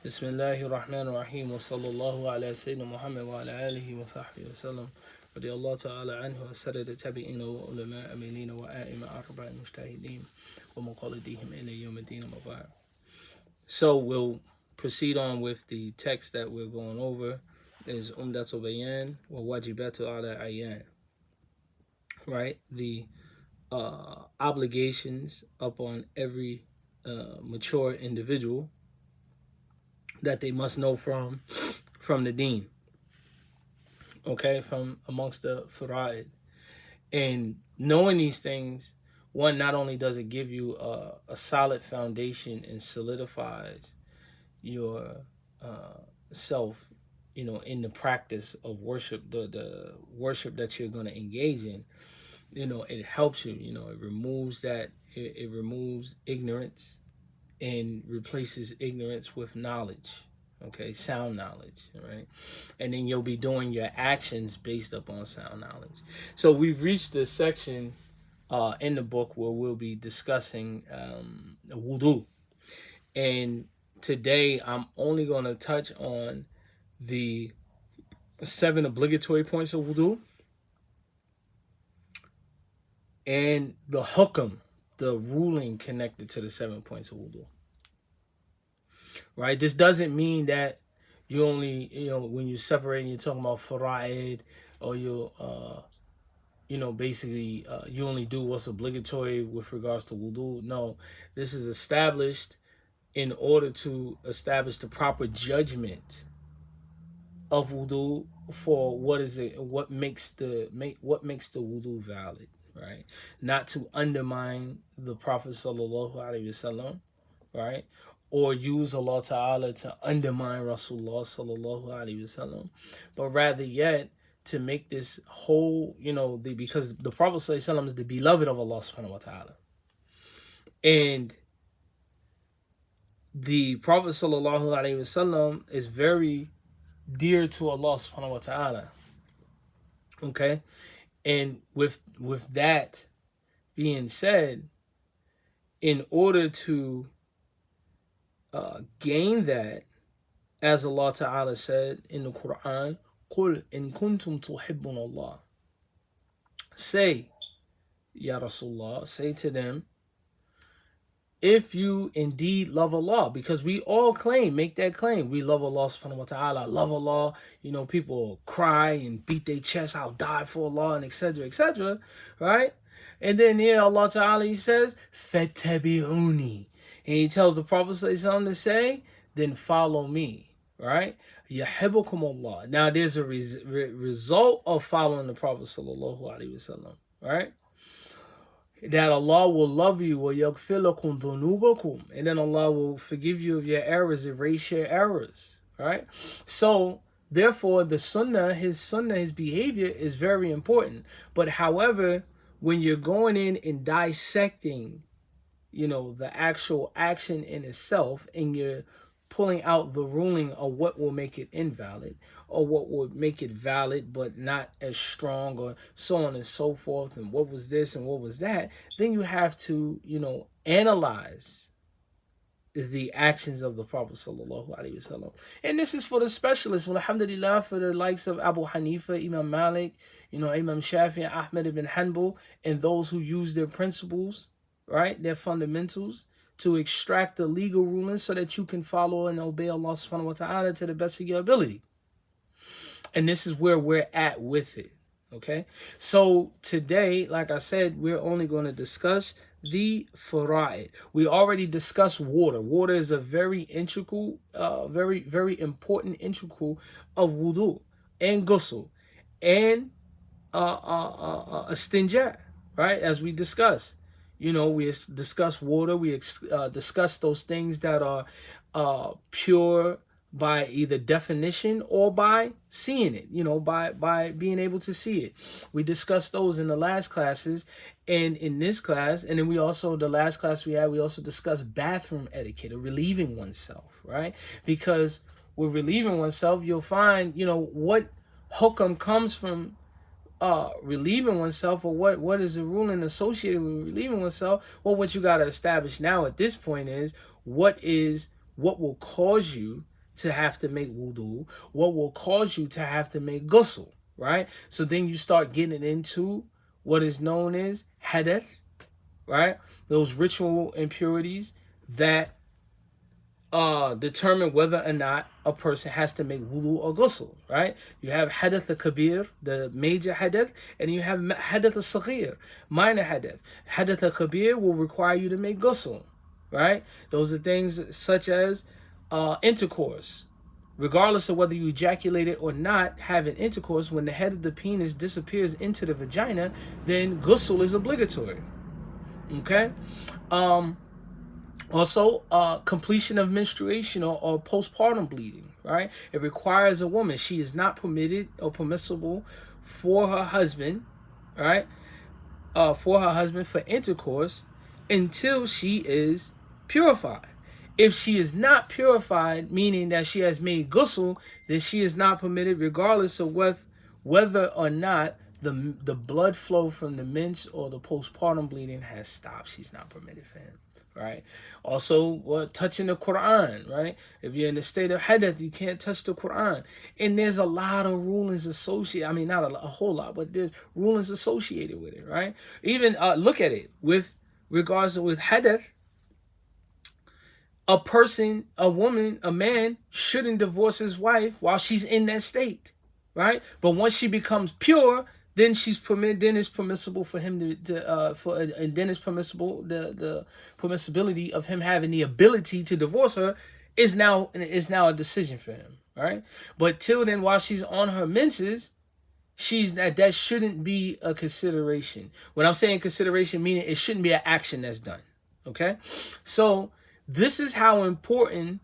Bismillahir Rahmanir Rahim wa sallallahu ala Sayyidina Muhammad wa ala alihi wa sahbihi wa sallam. رضي الله تعالى عنه وسرد التابعين وعلماء أمينين وآئمة أربع المجتهدين ومقلديهم إلى يوم الدين وبعد. So we'll proceed on with the text that we're going over. Is Umdat'l Bayan wa wajibatu ala ayan. Right? The obligations upon every mature individual that they must know from the deen. Okay, from amongst the fara'id. And knowing these things, one, not only does it give you a solid foundation and solidifies your self, in the practice of worship, the worship that you're going to engage in, it helps you, it removes that, it removes ignorance and replaces ignorance with knowledge. Okay, sound knowledge, right? And then you'll be doing your actions based upon sound knowledge. So we've reached the section in the book where we'll be discussing wudu. And today I'm only going to touch on the 7 obligatory points of wudu and the hukm, the ruling connected to the 7 points of wudu. Right? This doesn't mean that you only, when you separate and you're talking about fara'id, or basically you only do what's obligatory with regards to wudu. No, this is established in order to establish the proper judgment of wudu for what makes the wudu valid, right? Not to undermine the Prophet sallallahu alaihi wasallam, right? Or use Allah Ta'ala to undermine Rasulullah sallallahu alaihi wasallam, but rather yet to make this whole, because the Prophet sallallahu alaihi wasallam is the beloved of Allah subhanahu wa ta'ala. And the Prophet sallallahu alaihi wasallam is very dear to Allah subhanahu wa ta'ala. Okay? And with that being said, in order to gain that, as Allah Ta'ala said in the Quran, قُلْ إِن كُنْتُمْ تُحِبُّونَ اللَّهِ. Say, Ya Rasulullah, say to them, if you indeed love Allah, because we all make that claim, we love Allah subhanahu wa ta'ala, love Allah, people cry and beat their chest, I'll die for Allah, and etc., right? And then here Allah Ta'ala, He says, فَاتَّبِعُونِي. And He tells the Prophet to say, then follow me, right? يَحِبُّكُمُ Allah. Now there's a result of following the Prophet sallallahu alaihi wasallam, right? That Allah will love you, وَيَغْفِرْ لَكُمْ ذُنُوبَكُمْ. And then Allah will forgive you of your errors, erase your errors, right? So therefore the his behavior is very important. But however, when you're going in and dissecting the actual action in itself, and you're pulling out the ruling of what will make it invalid, or what would make it valid but not as strong, or so on and so forth, and what was this and what was that, then you have to, analyze the actions of the Prophet sallallahu alaihi wasallam. And this is for the specialists. Well, alhamdulillah, for the likes of Abu Hanifa, Imam Malik, Imam Shafi, Ahmed ibn Hanbal, and those who use their principles, right, their fundamentals, to extract the legal rulings so that you can follow and obey Allah subhanahu wa ta'ala to the best of your ability. And this is where we're at with it, okay? So today, like I said, we're only going to discuss the fara'id. We already discussed water. Water is a very integral, very, very important integral of wudu and ghusl and istinja, right, as we discussed. We discuss water. We discuss those things that are pure by either definition or by seeing it, by being able to see it. We discussed those in the last classes, and in this class, and then the last class we also discussed bathroom etiquette, or relieving oneself, right? Because with relieving oneself, you'll find, what hukam comes from relieving oneself, or what is the ruling associated with relieving oneself. Well, what you got to establish now at this point is what will cause you to have to make wudu, what will cause you to have to make ghusl, right? So then you start getting into what is known as hadath, right? Those ritual impurities that determine whether or not a person has to make wudu or ghusl, right? You have hadath al-kabir, the major hadath, and you have hadath al-saghir, minor hadath. Hadath al-kabir will require you to make ghusl, right? Those are things such as intercourse. Regardless of whether you ejaculated or not, having intercourse, when the head of the penis disappears into the vagina, then ghusl is obligatory. Okay? Also, completion of menstruation or postpartum bleeding, right? It requires a woman. She is not permitted or permissible for her husband, right? For intercourse until she is purified. If she is not purified, meaning that she has made ghusl, then she is not permitted, regardless of whether or not the blood flow from the mens or the postpartum bleeding has stopped. She's not permitted for him. Right. Also, touching the Quran, right? If you're in a state of hadath, you can't touch the Quran. And there's a lot of rulings associated. I mean, not a whole lot, but there's rulings associated with it, right? Even look at it with regards to with hadath. A person, a woman, a man shouldn't divorce his wife while she's in that state, right? But once she becomes pure, then then it's permissible for him and then it's permissible the permissibility of him having the ability to divorce her is now a decision for him, right? But till then, while she's on her menses, that shouldn't be a consideration. When I'm saying consideration, meaning it shouldn't be an action that's done. Okay, so this is how important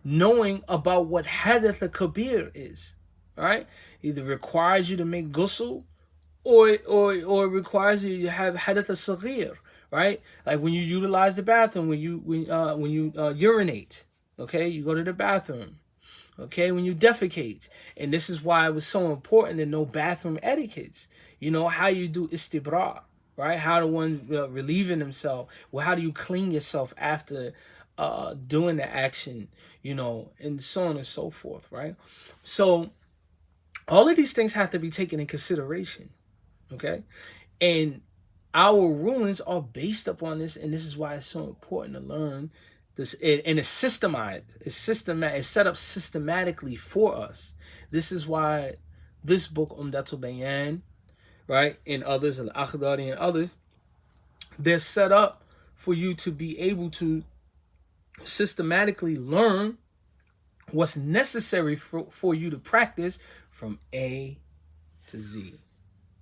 knowing about what hadath al-kabir is, right? Either requires you to make ghusl, or it requires you to have hadath al-saghir, right? Like when you utilize the bathroom, when you urinate, okay, you go to the bathroom, okay, when you defecate. And this is why it was so important to know bathroom etiquettes. You know how you do istibra, right? How the one relieving himself. Well, how do you clean yourself after doing the action, and so on and so forth, right? So all of these things have to be taken in consideration, okay? And our rulings are based upon this, and this is why it's so important to learn this. And it's systemized. It's set up systematically for us. This is why this book, Umdat'l Bayan, right, and others, Al-Akhdari and others, they're set up for you to be able to systematically learn what's necessary for you to practice from A to Z.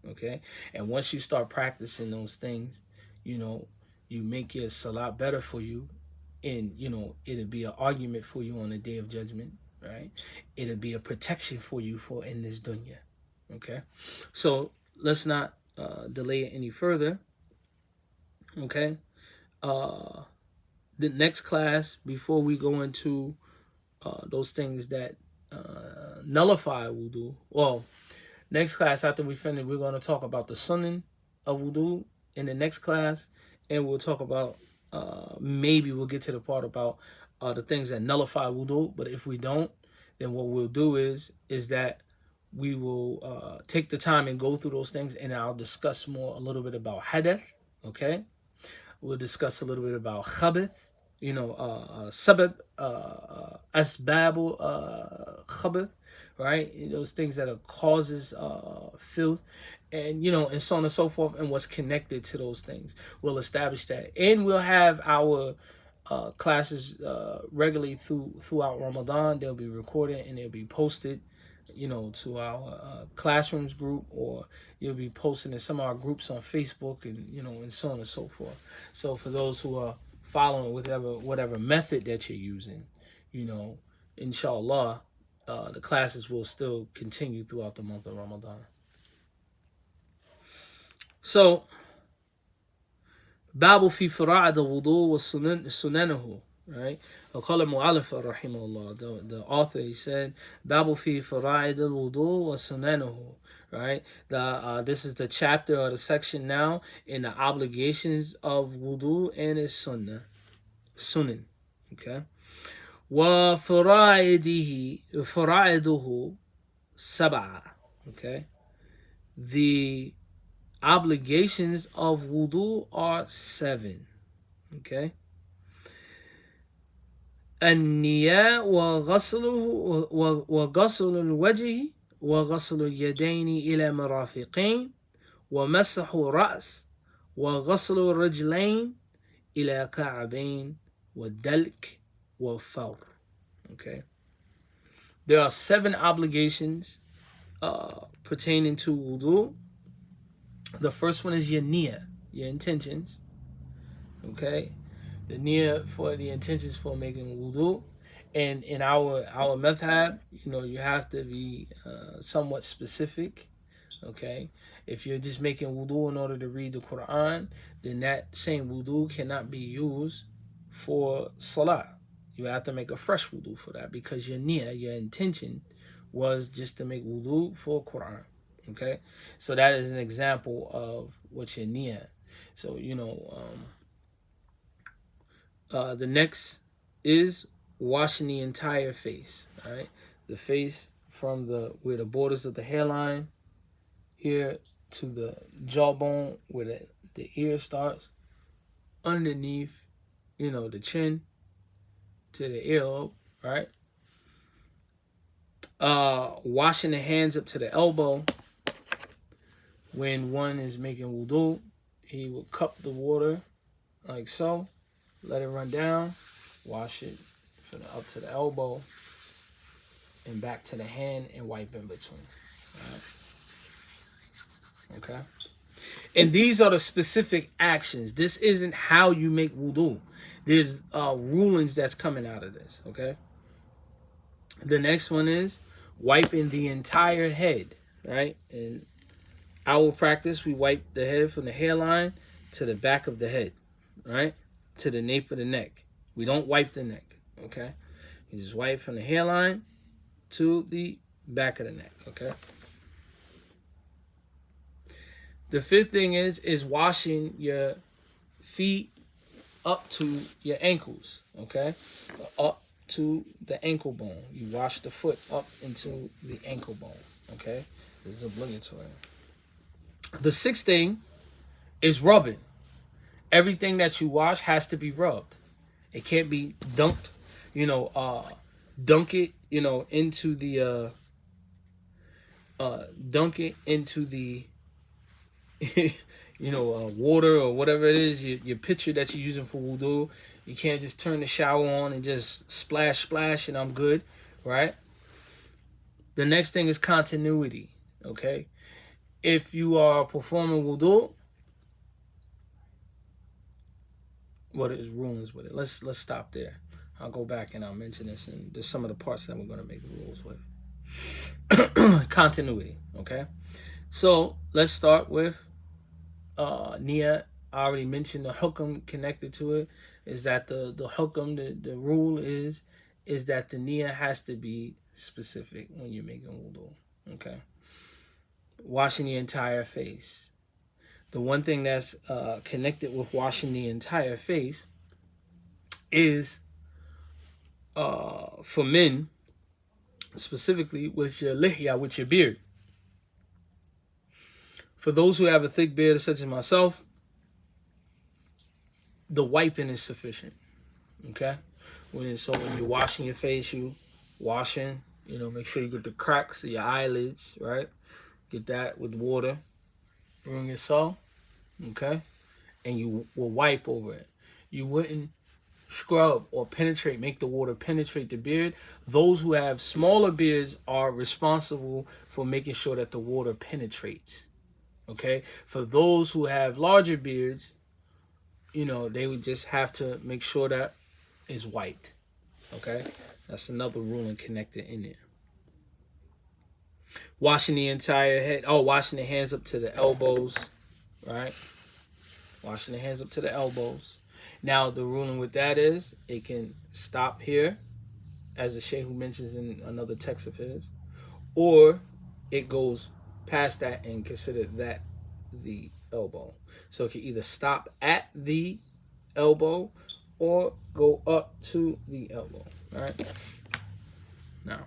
Okay? And once you start practicing those things, you make your salat better for you. And, it'll be an argument for you on the day of judgment, right? It'll be a protection for you for in this dunya. Okay? So let's not delay it any further. Okay? The next class, before we go into those things that nullify wudu, well, next class after we finish, we're going to talk about the sunnah of wudu in the next class, and we'll talk about maybe we'll get to the part about the things that nullify wudu. But if we don't, then what we'll do is that we will take the time and go through those things, and I'll discuss a little bit about hadath. Okay, we'll discuss a little bit about khabith, sabab, asbabu khabith, right? Those things that are causes filth, and and so on and so forth, and what's connected to those things. We'll establish that, and we'll have our classes regularly throughout Ramadan. They'll be recorded and they'll be posted, to our classrooms group, or you'll be posting in some of our groups on Facebook, and and so on and so forth. So for those who are following whatever method that you're using, inshallah, the classes will still continue throughout the month of Ramadan. So, Babu fi fara'id al-wudu wa sunanahu, right? Qala mu'allif rahimahullah, the author, he said, Babu fi fara'id al-wudu wa sunanahu, right? This is the chapter or the section now in the obligations of wudu and its sunan, okay? فرائضه سبعة. Okay, the obligations of wudu are 7. Okay, النية وغسل الوجه وغسل اليدين إلى مرافقين ومسح الرأس وغسل الرجلين إلى كعبين والدلك والفور. Okay, there are 7 obligations pertaining to wudu. The first one is your niyyah, your intentions. Okay, the niyyah for the intentions for making wudu. And in our madhab, you have to be somewhat specific. Okay, if you're just making wudu in order to read the Quran, then that same wudu cannot be used for salah. You have to make a fresh wudu for that, because your niyyah, your intention, was just to make wudu for Quran. Okay, so that is an example of what's your niyyah. So the next is washing the entire face. All right, the face from where the borders of the hairline here to the jawbone where the ear starts, underneath, the chin to the earlobe, right? Washing the hands up to the elbow. When one is making wudu, he will cup the water like so, let it run down, wash it from up to the elbow and back to the hand, and wipe in between. Right? Okay. And these are the specific actions. This isn't how you make wudu. There's rulings that's coming out of this. Okay. The next one is wiping the entire head. Right. In our practice, we wipe the head from the hairline to the back of the head. Right. To the nape of the neck. We don't wipe the neck. Okay. You just wipe from the hairline to the back of the neck. Okay. The fifth thing is washing your feet up to your ankles, okay? Up to the ankle bone. You wash the foot up into the ankle bone, okay? This is obligatory. The sixth thing is rubbing. Everything that you wash has to be rubbed. It can't be dunked, dunk it, into the dunk it into the water or whatever it is, your pitcher that you're using for wudu. You can't just turn the shower on and just splash and I'm good, right? The next thing is continuity, okay? If you are performing wudu, what is rulings with it? Let's stop there. I'll go back and I'll mention this, and there's some of the parts that we're going to make rules with. Continuity, okay? So let's start with Nia. I already mentioned the hukam connected to it. Is that the hukam, the rule is that the Nia has to be specific when you're making wudu. Okay. Washing the entire face. The one thing that's connected with washing the entire face is for men, specifically with your lihya, with your beard. For those who have a thick beard, such as myself, the wiping is sufficient. Okay? When you're washing your face, you washing, make sure you get the cracks of your eyelids, right? Get that with water. Bring it so. Okay? And you will wipe over it. You wouldn't scrub or penetrate, make the water penetrate the beard. Those who have smaller beards are responsible for making sure that the water penetrates. Okay, for those who have larger beards, they would just have to make sure that is wiped. Okay, that's another ruling connected in there. Washing the entire head. Oh, washing the hands up to the elbows, right? Washing the hands up to the elbows. Now, the ruling with that is it can stop here, as the Shaykh mentions in another text of his, or it goes past that and consider that the elbow. So it can either stop at the elbow or go up to the elbow. Right now,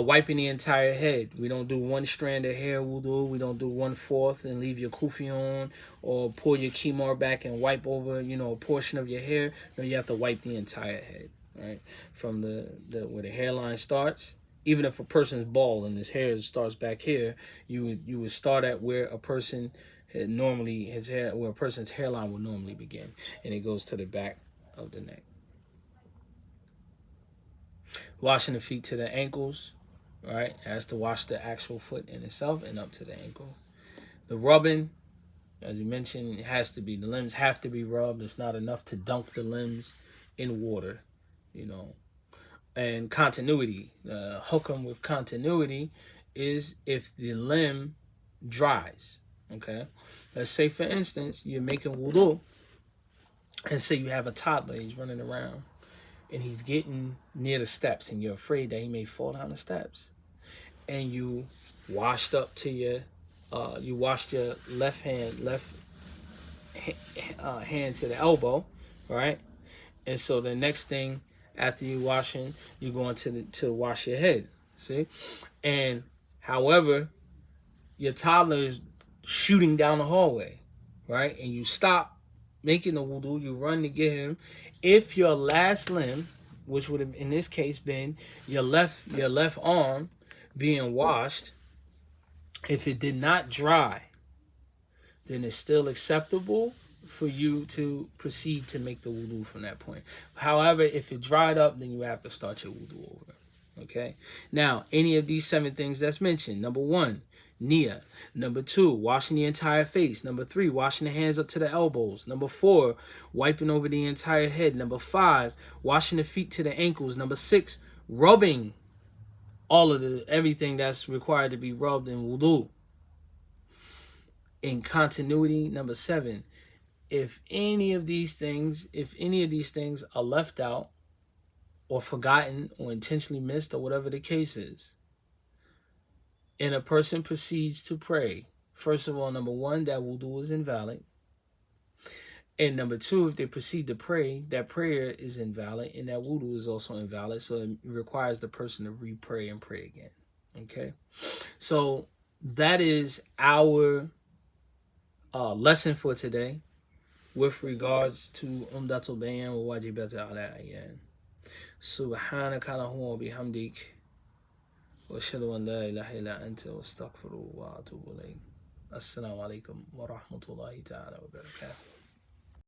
wiping the entire head. We don't do one strand of hair wudu. We don't do 1/4 and leave your kufi on, or pull your kimar back and wipe over, a portion of your hair. No, you have to wipe the entire head, right? From the where the hairline starts. Even if a person's bald and his hair starts back here, you would start at where a person normally where a person's hairline would normally begin, and it goes to the back of the neck. Washing the feet to the ankles, right? Has to wash the actual foot in itself and up to the ankle. The rubbing, as you mentioned, it has to be, the limbs have to be rubbed. It's not enough to dunk the limbs in water, you know. And continuity, hukam with continuity is if the limb dries, okay? Let's say, for instance, you're making wudu, and say you have a toddler, he's running around, and he's getting near the steps, and you're afraid that he may fall down the steps. And you washed up to you washed your left hand to the elbow, right? And so the next thing after you washing, you going to wash your head. See, and however, your toddler is shooting down the hallway, right? And you stop making the wudu, you run to get him. If your last limb, which would have in this case been your left arm, being washed, if it did not dry, then it's still acceptable for you to proceed to make the wudu from that point. However, if it dried up, then you have to start your wudu over. Okay? Now, any of these 7 things that's mentioned. Number 1, Nia. Number 2, washing the entire face. Number 3, washing the hands up to the elbows. Number 4, wiping over the entire head. Number 5, washing the feet to the ankles. Number 6, rubbing all of everything that's required to be rubbed in wudu. In continuity, number 7, if any of these things are left out or forgotten or intentionally missed or whatever the case is, and a person proceeds to pray, first of all, number 1, that wudu is invalid. And number 2, if they proceed to pray, that prayer is invalid and that wudu is also invalid. So it requires the person to re-pray and pray again. Okay? So that is our lesson for today with regards to Umdat'l Bayan wa wajibat ala ayan. Subhanaka Allahumma bihamdik wa ashhadu an la ilaha illa anta wa astaghfiruka wa atubu ilayk. Assalamu alaikum wa rahmatullahi ta'ala wa barakatuh.